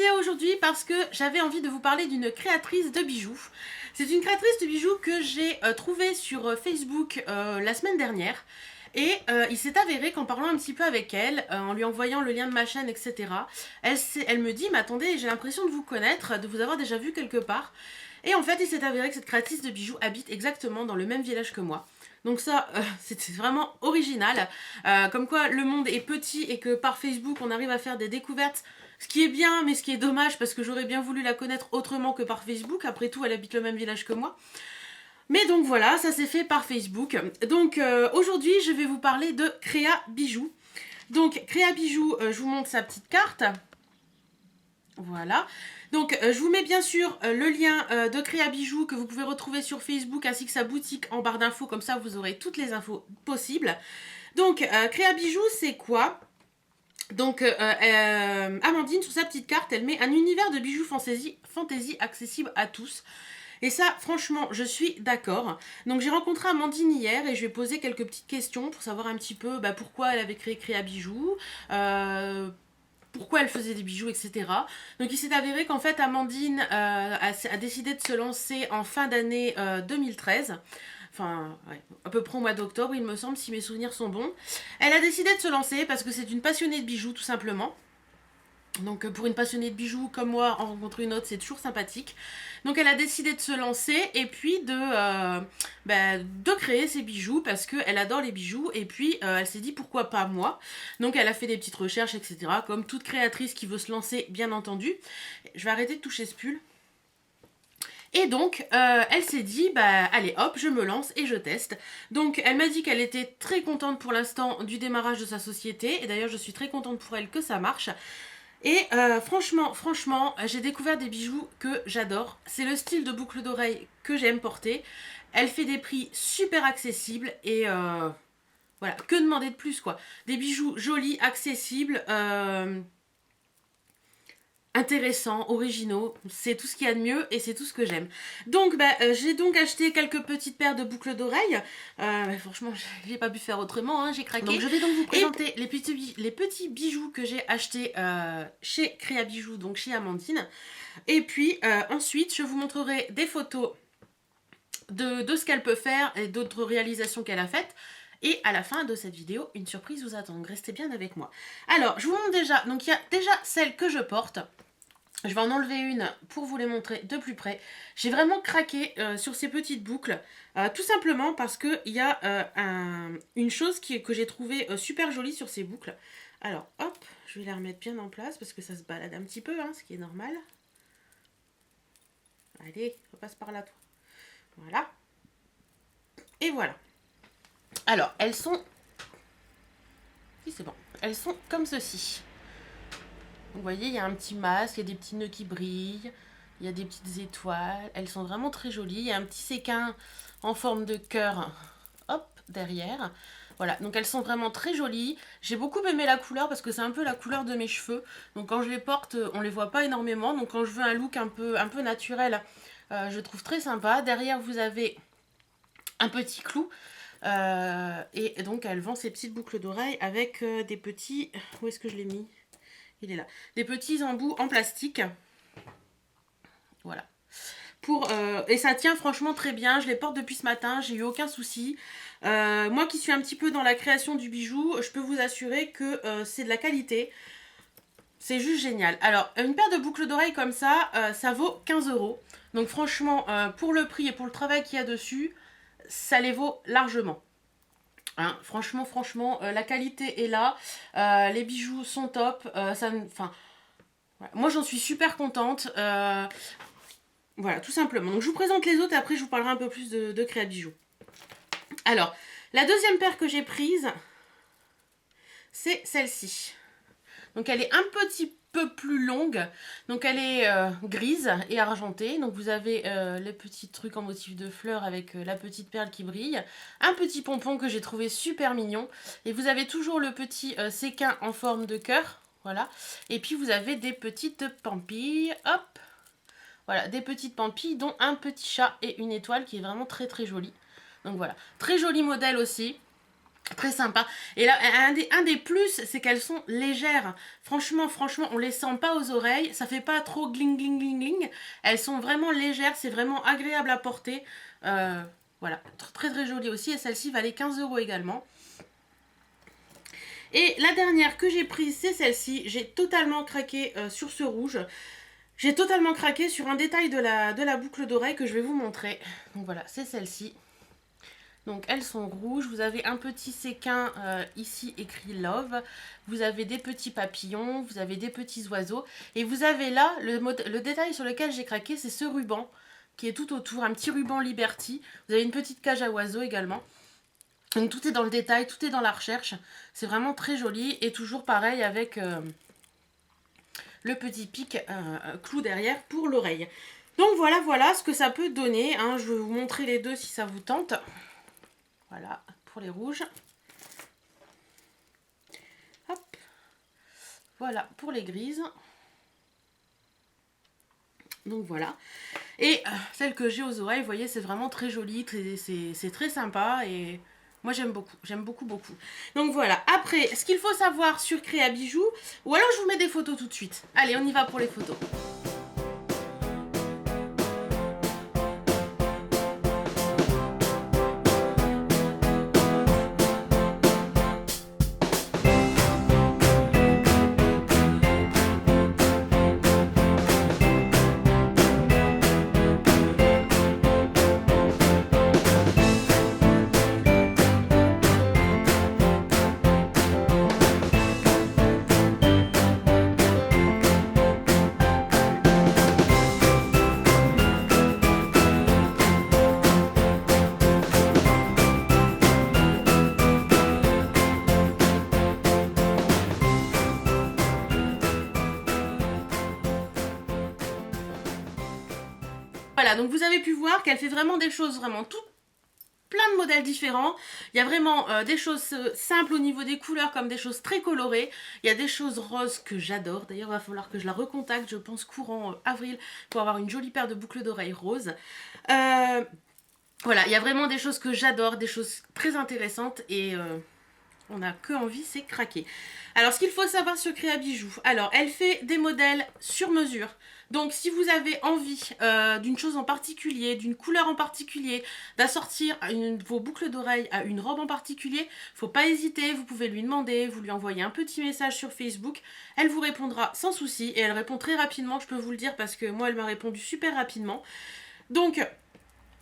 vidéo aujourd'hui parce que j'avais envie de vous parler d'une créatrice de bijoux. C'est une créatrice de bijoux que j'ai trouvée sur Facebook la semaine dernière. Et il s'est avéré qu'en parlant un petit peu avec elle, en lui envoyant le lien de ma chaîne, etc., elle me dit, mais attendez, j'ai l'impression de vous connaître, de vous avoir déjà vu quelque part. Et en fait, il s'est avéré que cette créatrice de bijoux habite exactement dans le même village que moi. Donc ça, c'est vraiment original. Comme quoi, le monde est petit et que par Facebook, on arrive à faire des découvertes. Ce qui est bien, mais ce qui est dommage, parce que j'aurais bien voulu la connaître autrement que par Facebook. Après tout, elle habite le même village que moi. Mais donc voilà, ça s'est fait par Facebook. Donc aujourd'hui, je vais vous parler de Créa Bijoux. Donc Créa Bijoux, je vous montre sa petite carte. Voilà. Donc je vous mets bien sûr le lien de Créa Bijoux que vous pouvez retrouver sur Facebook ainsi que sa boutique en barre d'infos, comme ça vous aurez toutes les infos possibles. Donc Créa Bijoux, c'est quoi? Donc Amandine, sur sa petite carte, elle met un univers de bijoux fantasy accessible à tous. Et ça, franchement, je suis d'accord. Donc j'ai rencontré Amandine hier et je lui ai posé quelques petites questions pour savoir un petit peu pourquoi elle avait créé Créa Bijoux, pourquoi elle faisait des bijoux, etc. Donc il s'est avéré qu'en fait Amandine a décidé de se lancer en fin d'année 2013. Enfin, ouais, à peu près au mois d'octobre, il me semble, si mes souvenirs sont bons. Elle a décidé de se lancer parce que c'est une passionnée de bijoux, tout simplement. Donc pour une passionnée de bijoux comme moi, en rencontrer une autre, c'est toujours sympathique. Donc elle a décidé de se lancer et puis de créer ses bijoux parce qu'elle adore les bijoux. Et puis elle s'est dit pourquoi pas moi. Donc elle a fait des petites recherches, etc. Comme toute créatrice qui veut se lancer, bien entendu. Je vais arrêter de toucher ce pull. Et donc, elle s'est dit, allez hop, je me lance et je teste. Donc, elle m'a dit qu'elle était très contente pour l'instant du démarrage de sa société. Et d'ailleurs, je suis très contente pour elle que ça marche. Et franchement, j'ai découvert des bijoux que j'adore. C'est le style de boucle d'oreille que j'aime porter. Elle fait des prix super accessibles et voilà, que demander de plus quoi. Des bijoux jolis, accessibles, intéressants, originaux, c'est tout ce qu'il y a de mieux et c'est tout ce que j'aime. Donc j'ai donc acheté quelques petites paires de boucles d'oreilles. Franchement, j'ai pas pu faire autrement, hein, j'ai craqué. Donc je vais donc vous présenter les petits bijoux que j'ai achetés chez Créa Bijoux, donc chez Amandine. Et puis ensuite, je vous montrerai des photos de ce qu'elle peut faire et d'autres réalisations qu'elle a faites. Et à la fin de cette vidéo, une surprise vous attend. Restez bien avec moi. Alors, je vous montre déjà. Donc, il y a déjà celle que je porte. Je vais en enlever une pour vous les montrer de plus près. J'ai vraiment craqué sur ces petites boucles. Tout simplement parce qu'il y a une chose que j'ai trouvée super jolie sur ces boucles. Alors, hop, je vais les remettre bien en place parce que ça se balade un petit peu, hein, ce qui est normal. Allez, repasse par là, toi. Voilà. Et voilà. Alors, elles sont... Oui, c'est bon. Elles sont comme ceci. Vous voyez, il y a un petit masque, il y a des petits nœuds qui brillent, il y a des petites étoiles. Elles sont vraiment très jolies. Il y a un petit séquin en forme de cœur, hop, derrière. Voilà, donc elles sont vraiment très jolies. J'ai beaucoup aimé la couleur parce que c'est un peu la couleur de mes cheveux. Donc quand je les porte, on les voit pas énormément. Donc quand je veux un look un peu naturel, je trouve très sympa. Derrière, vous avez un petit clou. Et donc elle vend ses petites boucles d'oreilles avec des petits... Où est-ce que je l'ai mis? Il est là. Des petits embouts en plastique. Voilà. Et ça tient franchement très bien. Je les porte depuis ce matin. J'ai eu aucun souci. Moi qui suis un petit peu dans la création du bijou, je peux vous assurer que c'est de la qualité. C'est juste génial. Alors, une paire de boucles d'oreilles comme ça, ça vaut 15 €. Donc franchement, pour le prix et pour le travail qu'il y a dessus, ça les vaut largement. Hein, franchement, la qualité est là. Les bijoux sont top. Ouais, moi, j'en suis super contente. Voilà, tout simplement. Donc, je vous présente les autres et après, je vous parlerai un peu plus de Créa Bijoux. Alors, la deuxième paire que j'ai prise, c'est celle-ci. Donc, elle est un petit peu plus longue. Donc, elle est grise et argentée. Donc, vous avez le petit truc en motif de fleurs avec la petite perle qui brille. Un petit pompon que j'ai trouvé super mignon. Et vous avez toujours le petit séquin en forme de cœur. Voilà. Et puis, vous avez des petites pampilles. Hop. Voilà, des petites pampilles, dont un petit chat et une étoile qui est vraiment très très jolie. Donc voilà, très joli modèle aussi. Très sympa. Et là, un des plus, c'est qu'elles sont légères. Franchement, on les sent pas aux oreilles. Ça fait pas trop gling, gling, gling, gling. Elles sont vraiment légères. C'est vraiment agréable à porter. Euh, voilà. Très, très jolie aussi. Et celle-ci valait 15 € également. Et la dernière que j'ai prise, c'est celle-ci. J'ai totalement craqué sur ce rouge. J'ai totalement craqué sur un détail de la boucle d'oreille que je vais vous montrer. Donc voilà, c'est celle-ci. Donc elles sont rouges, vous avez un petit séquin ici écrit Love, vous avez des petits papillons, vous avez des petits oiseaux, et vous avez là, le détail sur lequel j'ai craqué, c'est ce ruban qui est tout autour, un petit ruban Liberty, vous avez une petite cage à oiseaux également. Donc tout est dans le détail, tout est dans la recherche, c'est vraiment très joli, et toujours pareil avec le petit pic clou derrière pour l'oreille. Donc voilà ce que ça peut donner, hein. Je vais vous montrer les deux si ça vous tente. Voilà, pour les rouges. Hop. Voilà, pour les grises. Donc voilà. Et celle que j'ai aux oreilles, vous voyez, c'est vraiment très joli. C'est très sympa et moi j'aime beaucoup. J'aime beaucoup, beaucoup. Donc voilà. Après, ce qu'il faut savoir sur Créa Bijoux, ou alors je vous mets des photos tout de suite. Allez, on y va pour les photos. Voilà, donc vous avez pu voir qu'elle fait vraiment des choses vraiment toutes plein de modèles différents. Il y a vraiment des choses simples au niveau des couleurs comme des choses très colorées. Il y a des choses roses que j'adore. D'ailleurs, il va falloir que je la recontacte, je pense courant avril, pour avoir une jolie paire de boucles d'oreilles roses. Voilà, il y a vraiment des choses que j'adore, des choses très intéressantes et on n'a que envie, c'est craquer. Alors, ce qu'il faut savoir sur Créa Bijoux, alors, elle fait des modèles sur mesure. Donc, si vous avez envie d'une chose en particulier, d'une couleur en particulier, d'assortir vos boucles d'oreilles à une robe en particulier, faut pas hésiter, vous pouvez lui demander, vous lui envoyez un petit message sur Facebook, elle vous répondra sans souci et elle répond très rapidement, je peux vous le dire parce que moi, elle m'a répondu super rapidement. Donc,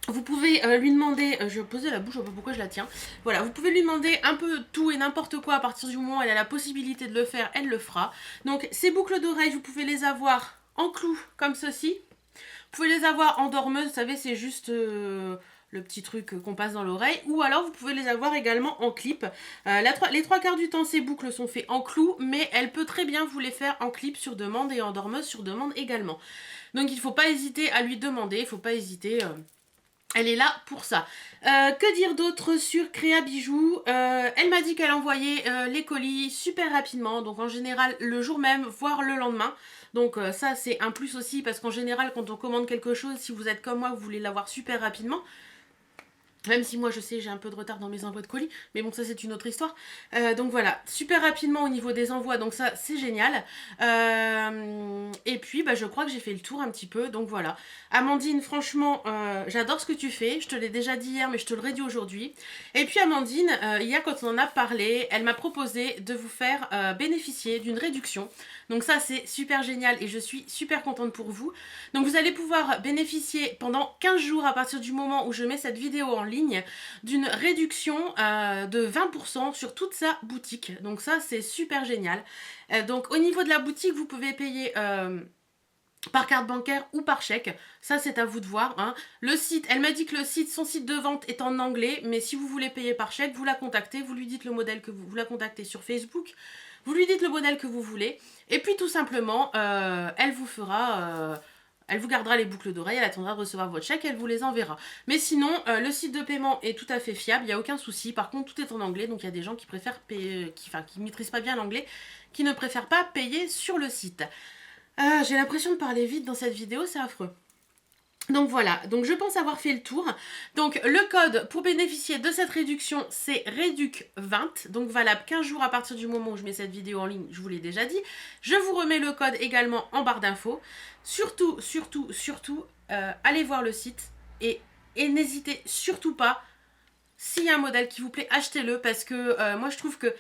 vous pouvez lui demander, je vais poser la bouche, je sais pas pourquoi je la tiens. Voilà, vous pouvez lui demander un peu tout et n'importe quoi à partir du moment où elle a la possibilité de le faire, elle le fera. Donc ces boucles d'oreilles, vous pouvez les avoir en clou comme ceci. Vous pouvez les avoir en dormeuse, vous savez, c'est juste le petit truc qu'on passe dans l'oreille. Ou alors vous pouvez les avoir également en clip. Les trois quarts du temps, ces boucles sont faites en clou, mais elle peut très bien vous les faire en clip sur demande et en dormeuse sur demande également. Donc il ne faut pas hésiter à lui demander, il ne faut pas hésiter... Elle est là pour ça. Que dire d'autre sur Créa Bijoux? Elle m'a dit qu'elle envoyait les colis super rapidement, donc en général le jour même, voire le lendemain. Donc ça c'est un plus aussi parce qu'en général quand on commande quelque chose, si vous êtes comme moi, vous voulez l'avoir super rapidement. Même si moi je sais j'ai un peu de retard dans mes envois de colis, mais bon ça c'est une autre histoire. Donc voilà, super rapidement au niveau des envois, donc ça c'est génial. Et puis bah, je crois que j'ai fait le tour un petit peu, donc voilà. Amandine, franchement, j'adore ce que tu fais, je te l'ai déjà dit hier mais je te le redis aujourd'hui. Et puis Amandine, hier quand on en a parlé, elle m'a proposé de vous faire bénéficier d'une réduction. Donc ça c'est super génial et je suis super contente pour vous. Donc vous allez pouvoir bénéficier pendant 15 jours à partir du moment où je mets cette vidéo en ligne d'une réduction de 20% sur toute sa boutique. Donc ça c'est super génial. Donc au niveau de la boutique vous pouvez payer... par carte bancaire ou par chèque, ça c'est à vous de voir. Hein. Le site, elle m'a dit que son site de vente est en anglais, mais si vous voulez payer par chèque, vous la contactez, vous lui dites le modèle que vous la contactez sur Facebook, vous lui dites le modèle que vous voulez, et puis tout simplement, elle vous fera... elle vous gardera les boucles d'oreilles, elle attendra de recevoir votre chèque, elle vous les enverra. Mais sinon, le site de paiement est tout à fait fiable, il n'y a aucun souci. Par contre, tout est en anglais, donc il y a des gens qui préfèrent payer, qui ne maîtrisent pas bien l'anglais, qui ne préfèrent pas payer sur le site. J'ai l'impression de parler vite dans cette vidéo, c'est affreux. Donc voilà, donc je pense avoir fait le tour. Donc le code pour bénéficier de cette réduction, c'est REDUC20, donc valable 15 jours à partir du moment où je mets cette vidéo en ligne, je vous l'ai déjà dit. Je vous remets le code également en barre d'infos. Surtout, allez voir le site et n'hésitez surtout pas, s'il y a un modèle qui vous plaît, achetez-le parce que moi je trouve que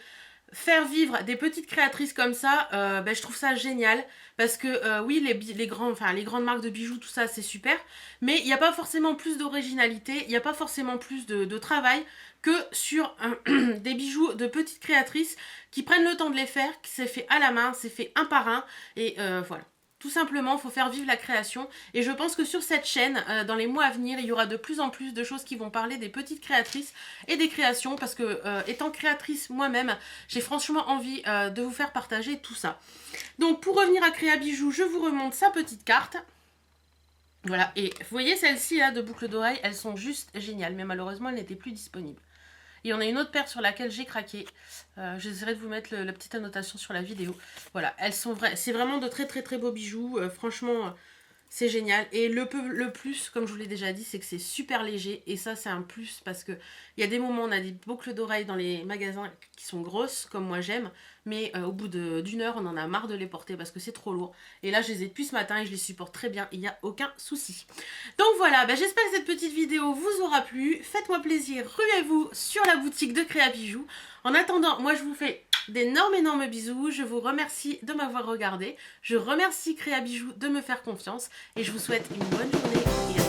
faire vivre des petites créatrices comme ça, je trouve ça génial. Parce que oui, les grandes marques de bijoux, tout ça, c'est super. Mais il n'y a pas forcément plus d'originalité, il n'y a pas forcément plus de travail que sur des bijoux de petites créatrices qui prennent le temps de les faire, qui c'est fait à la main, c'est fait un par un. Et voilà. Tout simplement, il faut faire vivre la création. Et je pense que sur cette chaîne, dans les mois à venir, il y aura de plus en plus de choses qui vont parler des petites créatrices et des créations. Parce que, étant créatrice moi-même, j'ai franchement envie de vous faire partager tout ça. Donc, pour revenir à Créa Bijoux, je vous remonte sa petite carte. Voilà, et vous voyez celles-ci là de boucles d'oreilles, elles sont juste géniales. Mais malheureusement, elles n'étaient plus disponibles. Il y en a une autre paire sur laquelle j'ai craqué. J'essaierai de vous mettre la petite annotation sur la vidéo. Voilà, elles sont c'est vraiment de très beaux bijoux. Franchement, c'est génial. Et le plus, comme je vous l'ai déjà dit, c'est que c'est super léger. Et ça, c'est un plus parce que il y a des moments où on a des boucles d'oreilles dans les magasins qui sont grosses, comme moi j'aime. Mais au bout d'une heure, on en a marre de les porter parce que c'est trop lourd. Et là, je les ai depuis ce matin et je les supporte très bien. Il n'y a aucun souci. Donc voilà, j'espère que cette petite vidéo vous aura plu. Faites-moi plaisir, ruez-vous sur la boutique de Créa Bijoux. En attendant, moi je vous fais d'énormes bisous. Je vous remercie de m'avoir regardé. Je remercie Créa Bijoux de me faire confiance. Et je vous souhaite une bonne journée et à